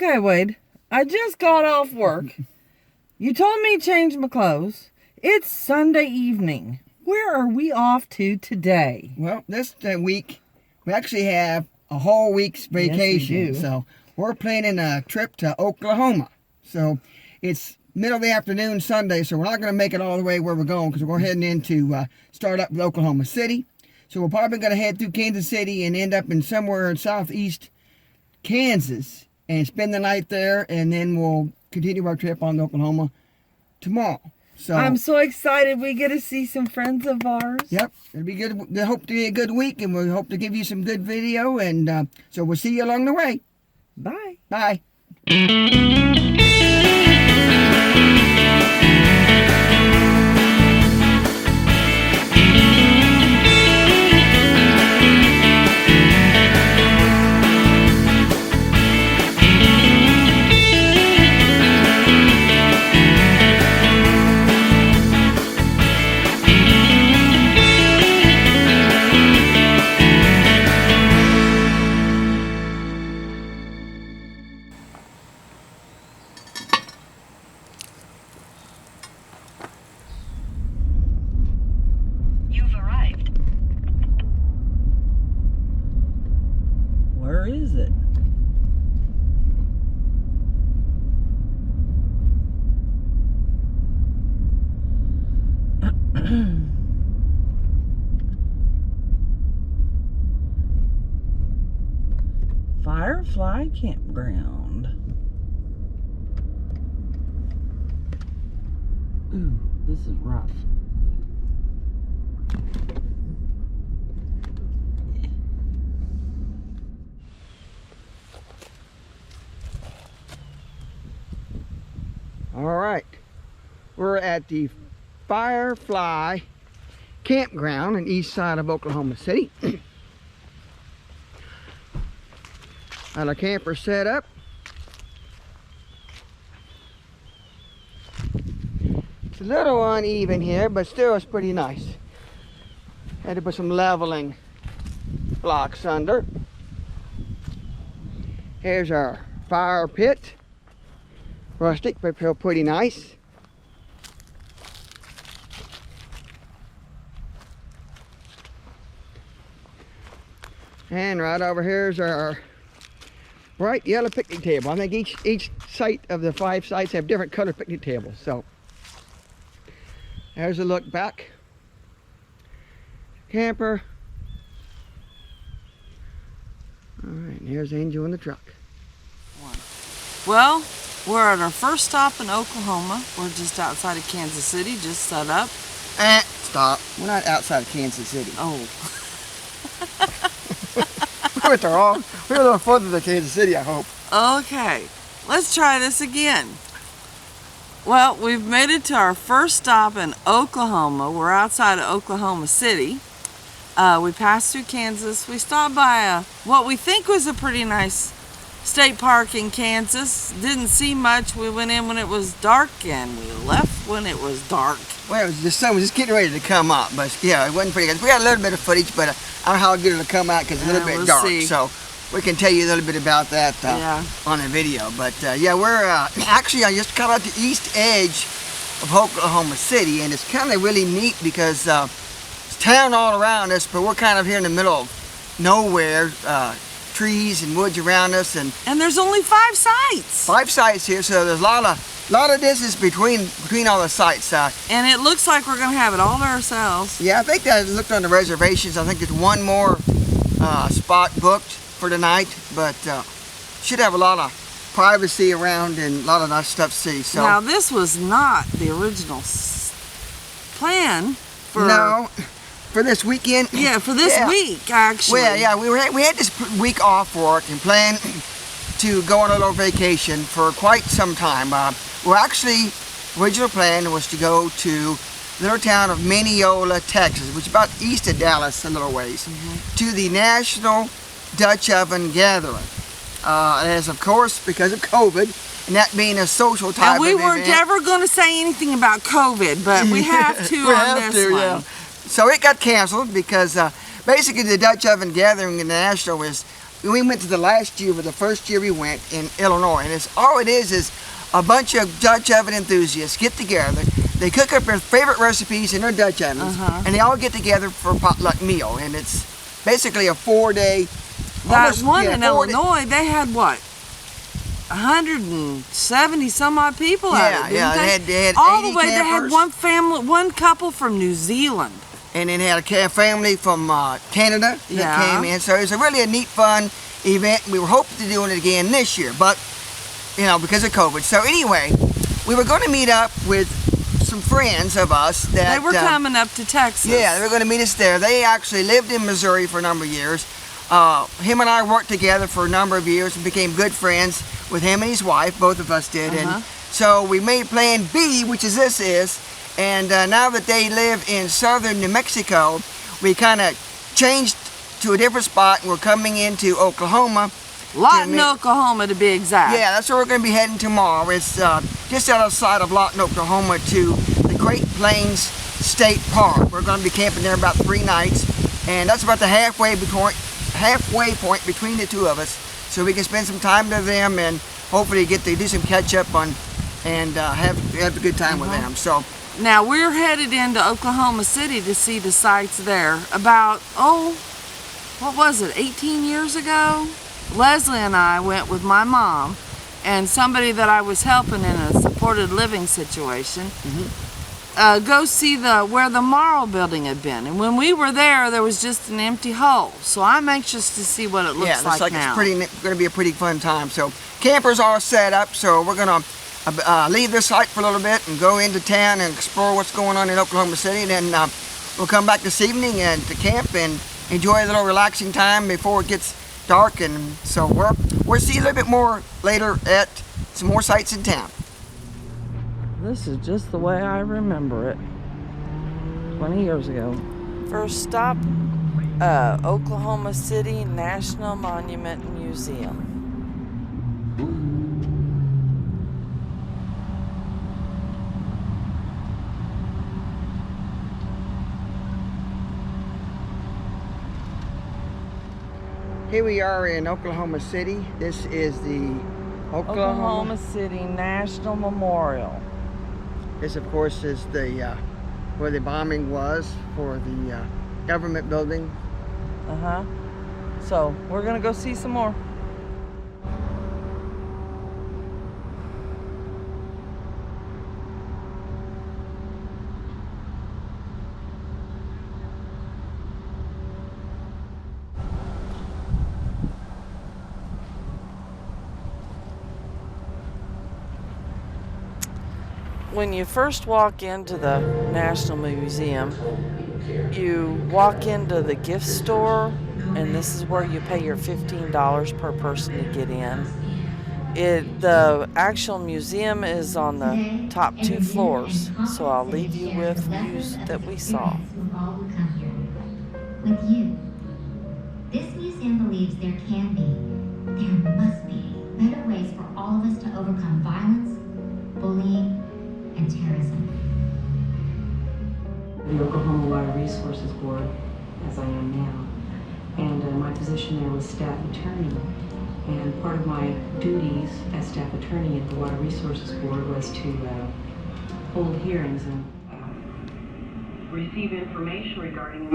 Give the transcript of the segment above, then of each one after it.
Okay, Wade. I just got off work. You told me to change my clothes. It's Sunday evening. Where are we off to today? Well, this week, we actually have a whole week's vacation. Yes, we do. So we're planning a trip to Oklahoma. So it's middle of the afternoon Sunday, so we're not going to make it all the way where we're going because we're heading into start up with Oklahoma City. So we're probably going to head through Kansas City and end up in somewhere in southeast Kansas and spend the night there, and then we'll continue our trip on to Oklahoma tomorrow. So I'm so excited we get to see some friends of ours. Yep, it'll be good. We hope to be a good week, and we hope to give you some good video, and so we'll see you along the way. Bye. Bye. Where is it? Firefly Campground. Ooh, this is rough. All right, we're at the Firefly Campground on the east side of Oklahoma City. Got our camper set up. It's a little uneven here, but still it's pretty nice. Had to put some leveling blocks under. Here's our fire pit. Rustic, but feel pretty nice. And right over here is our bright yellow picnic table. I think each site of the 5 sites have different color picnic tables. So there's a look back. Camper. All right, and here's Angel in the truck. Well, we're at our first stop in Oklahoma. We're just outside of Kansas City, just set up. Stop. We're not outside of Kansas City. Oh. We're a little further than Kansas City, I hope. Okay, let's try this again. Well, we've made it to our first stop in Oklahoma. We're outside of Oklahoma City. We passed through Kansas. We stopped by what we think was a pretty nice state park in Kansas. Didn't see much. We went in when it was dark and we left when it was dark. Well, the sun was just getting ready to come up, but yeah, it wasn't pretty good. We got a little bit of footage, but I don't know how good it'll come out because it's a little bit we'll dark. see. So we can tell you a little bit about that on the video. But yeah, we're actually I just come out the east edge of Oklahoma City, and it's kind of really neat because it's town all around us, but we're kind of here in the middle of nowhere. Trees and woods around us, and there's only 5 sites. 5 sites here, so there's a lot of distance between all the sites. And it looks like we're gonna have it all to ourselves. Yeah, I think I looked on the reservations. I think there's one more spot booked for tonight, but should have a lot of privacy around and a lot of nice stuff to see. So now this was not the original plan for. No. For this weekend? Yeah, for this week, actually. Well, yeah, we had this week off work and planned to go on a little vacation for quite some time. Well, actually, original plan was to go to the little town of Mineola, Texas, which is about east of Dallas, a little ways, to the National Dutch Oven Gathering. As of course, because of COVID, and that being a social type of event. And we weren't ever going to say anything about COVID, but we have to on this one. Yeah. So it got canceled because basically the Dutch Oven Gathering International is we went to the last year, but the first year we went in Illinois, and it's all it is a bunch of Dutch oven enthusiasts get together. They cook up their favorite recipes in their Dutch ovens, and they all get together for a potluck meal, and it's basically a 4-day. That one in Illinois, they had what? 170 some odd people at it, didn't they had all 80 the way. campers. They had one family, one couple from New Zealand, and then had a family from Canada that came in. So it was really a neat, fun event. We were hoping to do it again this year, but because of COVID. So anyway, we were going to meet up with some friends of us that they were coming up to Texas. Yeah, they were going to meet us there. They actually lived in Missouri for a number of years. Him and I worked together for a number of years and became good friends with him and his wife. Both of us did. And so we made plan B, which is and now that they live in southern New Mexico, we kind of changed to a different spot, and we're coming into Oklahoma. Lawton, Oklahoma to be exact. Yeah, that's where we're going to be heading tomorrow. It's just outside of Lawton, Oklahoma, to the Great Plains State Park. We're going to be camping there about 3 nights, and that's about the halfway point between the two of us, so we can spend some time with them and hopefully get to do some catch up on and have a good time with them. So now we're headed into Oklahoma City to see the sights there. About what was it, 18 years ago? Leslie and I went with my mom and somebody that I was helping in a supported living situation. Go see where the Morrow building had been, and when we were there was just an empty hull. So I'm anxious to see what it looks like now. It's going to be a pretty fun time. So campers are set up, so we're going to leave this site for a little bit and go into town and explore what's going on in Oklahoma City, and then we'll come back this evening and to camp and enjoy a little relaxing time before it gets dark. And so we'll see a little bit more later at some more sites in town. This is just the way I remember it 20 years ago. First stop, Oklahoma City National Monument Museum. Here we are in Oklahoma City. This is the Oklahoma City National Memorial. This, of course, is the where the bombing was for the government building. So we're gonna go see some more. When you first walk into the National Museum, you walk into the gift store, and this is where you pay your $15 per person to get in. The actual museum is on the top 2 floors, so I'll leave you with views that we saw. With you, this museum believes there must be better ways for all of us to overcome violence, bullying, and terrorism. The Oklahoma Water Resources Board, as I am now, and my position there was staff attorney. And part of my duties as staff attorney at the Water Resources Board was to hold hearings and receive information regarding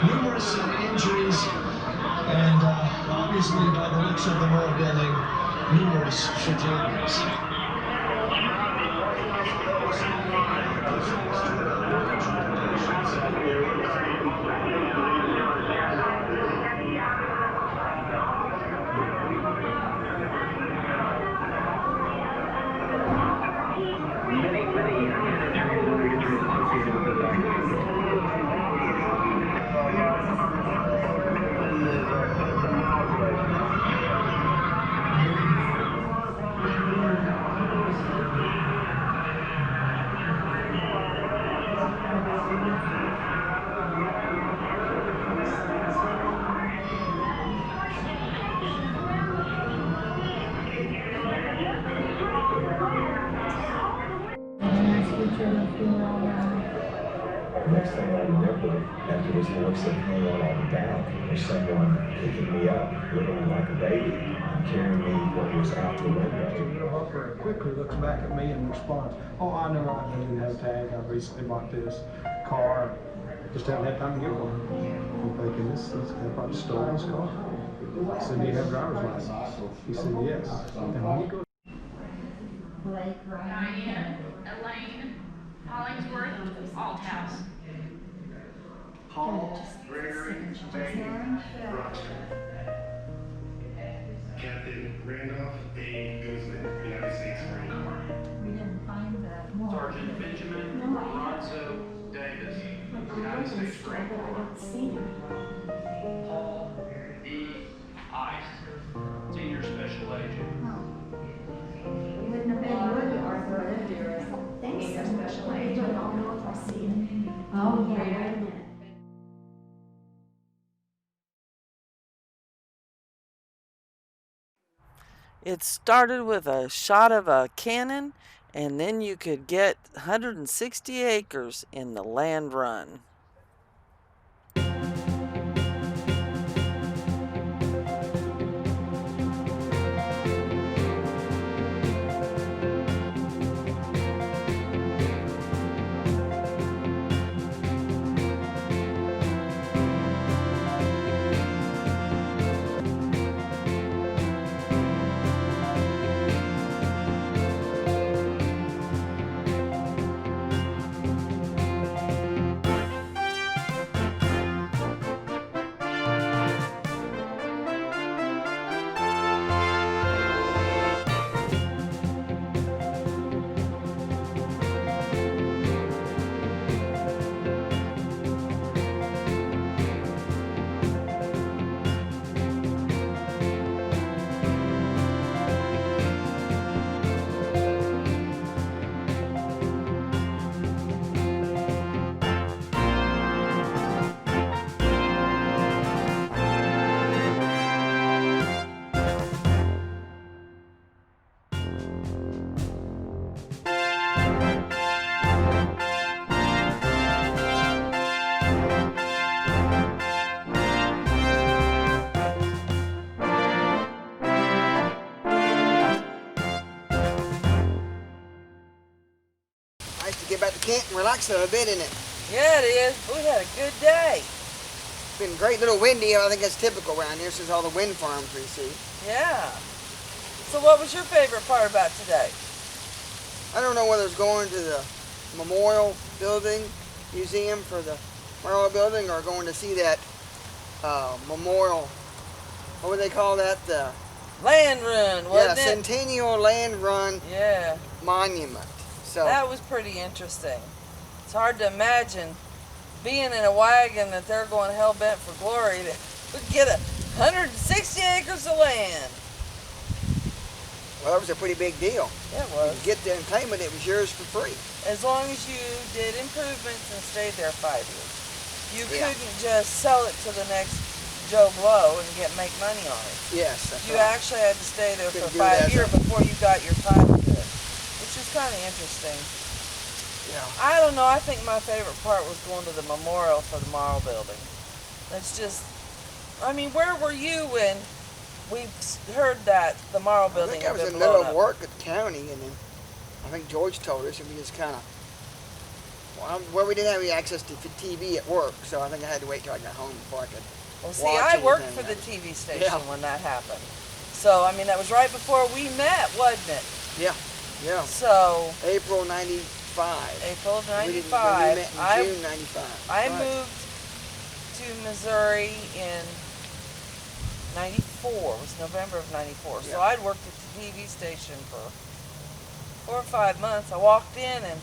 numerous injuries, and obviously by the looks of the Memorial Building, numerous fatalities. Next thing I remember, after this voice of hanging on the back, was someone picking me up, literally like a baby, and carrying me what was out the window. Operator quickly looks back at me and responds, "Oh, I know I didn't have a tag. I recently bought this car. Just haven't had time to get one." I'm thinking, this guy probably stole this car. I said, "Do you have a driver's license?" He said, "Yes." And when you go Diane, Elaine, Hollingsworth, Althouse. Paul Gregory Bain Captain Randolph A. Guzman, United States Marine Corps. We didn't find the Sergeant Benjamin Alonzo Davis, United States Marine Corps. Paul E. Ice, Senior Special Agent. We wouldn't have been good, Arthur. Thanks, special agent. I don't know if I see it. Oh, yeah, wait a minute. It started with a shot of a cannon, and then you could get 160 acres in the land run. Nice to get back to camp and relax a little bit, isn't it? Yeah, it is. We had a good day. It's been great, little windy. I think that's typical around here since all the wind farms we see. Yeah. So what was your favorite part about today? I don't know whether it's going to the Memorial Building Museum for the Memorial Building or going to see that memorial, what would they call that? The Land run, wasn't it? Centennial Land Run Yeah. Monument. So That was pretty interesting. It's hard to imagine being in a wagon that they're going hell-bent for glory to get 160 acres of land. well, that was a pretty big deal. It was. You get there and claim it, it was yours for free. As long as you did improvements and stayed there 5 years. You Yeah. couldn't just sell it to the next Joe Blow and make money on it. Yes, that's You right. actually had to stay there Couldn't for do that 5 as years a- before you got your title to it, which is kind of interesting. Yeah. I don't know. I think my favorite part was going to the memorial for the Memorial Building. It's just, I mean, where were you when we heard that the Memorial I Building think I had was been in the middle blown of up? work at the county, and then I think George told us, and we just kind of Well, we didn't have any access to TV at work, so I think I had to wait till I got home before I could. Well, see, watch I worked anything. for the TV station Yeah. when that happened. So, I mean, that was right before we met, wasn't it? Yeah, yeah. So, April '95. April of We didn't- '95, we met in June '95. I Right. moved to Missouri in '94. It was November of '94. So Yeah. I'd worked at the TV station for 4 or 5 months. I walked in and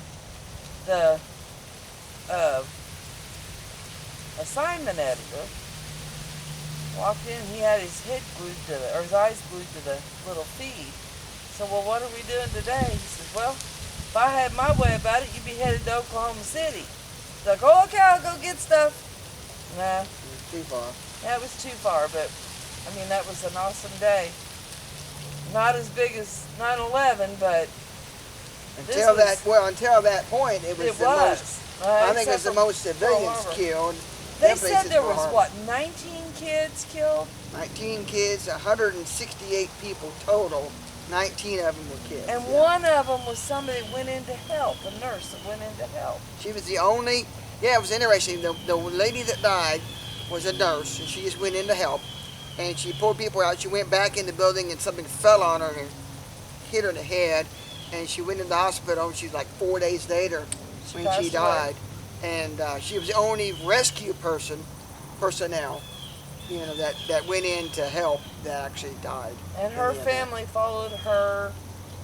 the assignment editor walked in. He had his head glued to or his eyes glued to the little feed. So, well, what are we doing today? He says, well, if I had my way about it, you'd be headed to Oklahoma City. He's like, oh, okay, I'll go get stuff. Nah, Too far. that was too far, but I mean, that was an awesome day. Not as big as 9/11, but Until that point, it was it the was. most. I think it was the most civilians killed. They Definitely said since there Pearl was, Harbor. what, 19 kids killed? 19 kids, 168 people total. 19 of them were kids. And yeah. one of them was somebody that went in to help, a nurse that went in to help. She was the only. Yeah, it was interesting. The lady that died was a nurse, and she just went in to help. And she pulled people out. She went back in the building, and something fell on her and hit her in the head. And she went in the hospital. And she's like 4 days later when she passed died. And she was the only rescue personnel, you know, that went in to help that actually died. And her family followed her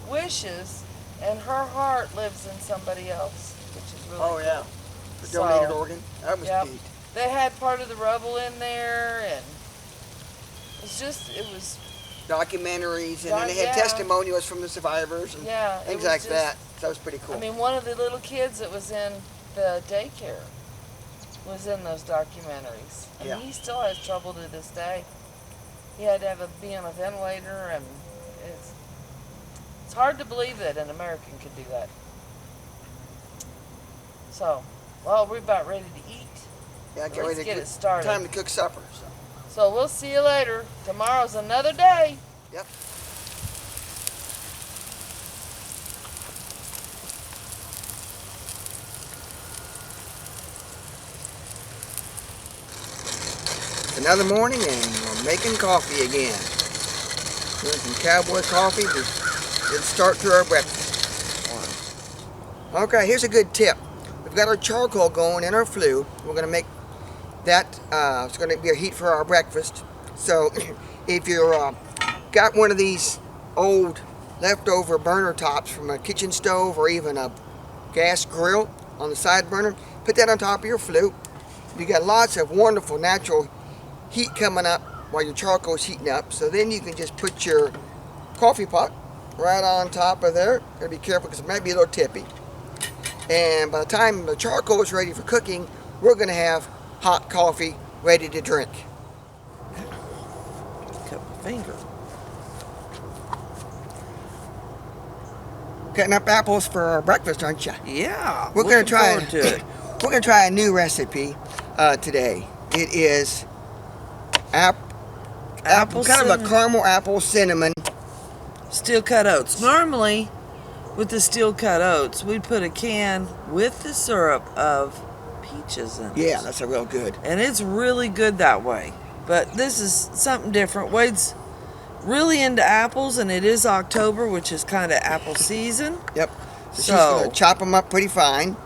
wishes, and her heart lives in somebody else, which is really cool. Yeah. The donated So, organ. That was yep. neat. They had part of the rubble in there, and it was Documentaries, and then they had Yeah. testimonials from the survivors and Yeah, it things was like just- that. So that was pretty cool. I mean, one of the little kids that was in the daycare was in those documentaries. And Yeah. he still has trouble to this day. He had to be on a ventilator, and it's hard to believe that an American could do that. So, well, we're about ready to eat. Yeah, Let's get it started. Time to cook supper. So we'll see you later. Tomorrow's another day. Yep. Another morning, and we're making coffee again. Doing some cowboy coffee to get start to our breakfast. Okay, here's a good tip. We've got our charcoal going in our flue. We're going to make that, it's going to be a heat for our breakfast. So if you're got one of these old leftover burner tops from a kitchen stove or even a gas grill on the side burner, put that on top of your flue. You got lots of wonderful natural heat coming up while your charcoal is heating up. So then you can just put your coffee pot right on top of there. Gotta be careful because it might be a little tippy. And by the time the charcoal is ready for cooking, we're gonna have hot coffee ready to drink. Cut my finger. Cutting up apples for our breakfast, aren't you? Yeah. We're gonna looking try forward to it. We're gonna try a new recipe today. It is apple, kind of a cinnamon. caramel apple cinnamon. Steel cut oats. Normally, with the steel cut oats, we'd put a can with the syrup of peaches in it. Yeah, that's a real good. And it's really good that way. But this is something different. Wade's really into apples, and it is October, which is kind of apple season. Yep. So she's gonna chop them up pretty fine,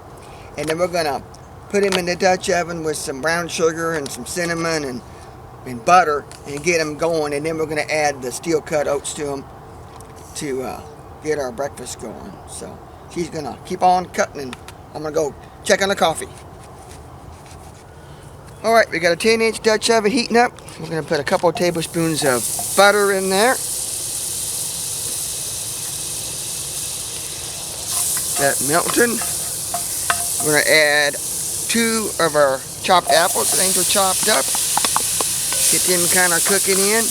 and then we're gonna put them in the Dutch oven with some brown sugar and some cinnamon and butter, and get them going. And then we're gonna add the steel cut oats to them to get our breakfast going. So she's gonna keep on cutting, and I'm gonna go check on the coffee. All right, we got a 10-inch Dutch oven heating up. We're gonna put a couple of tablespoons of butter in there. That melting. We're gonna add 2 of our chopped apples. Things are chopped up. Get them kind of cooking in.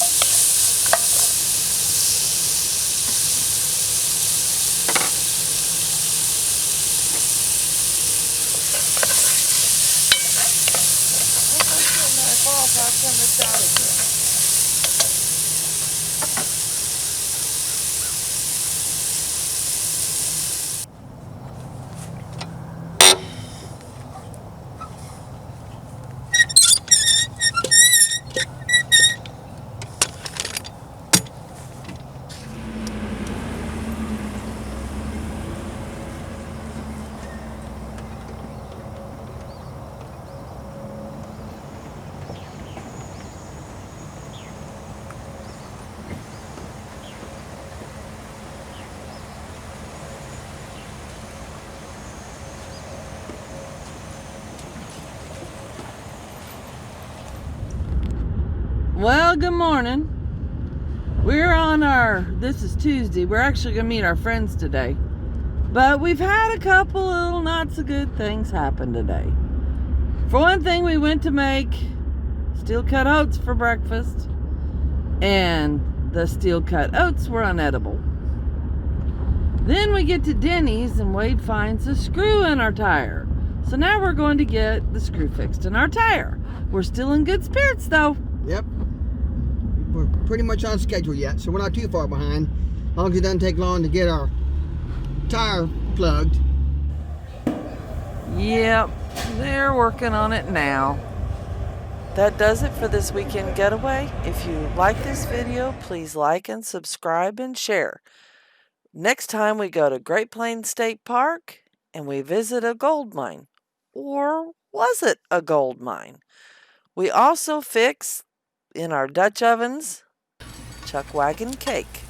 Well, good morning. This is Tuesday. We're actually going to meet our friends today. But we've had a couple little not so good things happen today. For one thing, we went to make steel cut oats for breakfast. And the steel cut oats were unedible. Then we get to Denny's and Wade finds a screw in our tire. So now we're going to get the screw fixed in our tire. We're still in good spirits though. Yep. We're pretty much on schedule yet, so we're not too far behind. As long as it doesn't take long to get our tire plugged. Yep, they're working on it now. That does it for this weekend getaway. If you like this video, please like and subscribe and share. Next time we go to Great Plains State Park and we visit a gold mine. Or was it a gold mine? We also fix in our Dutch ovens chuck wagon cake.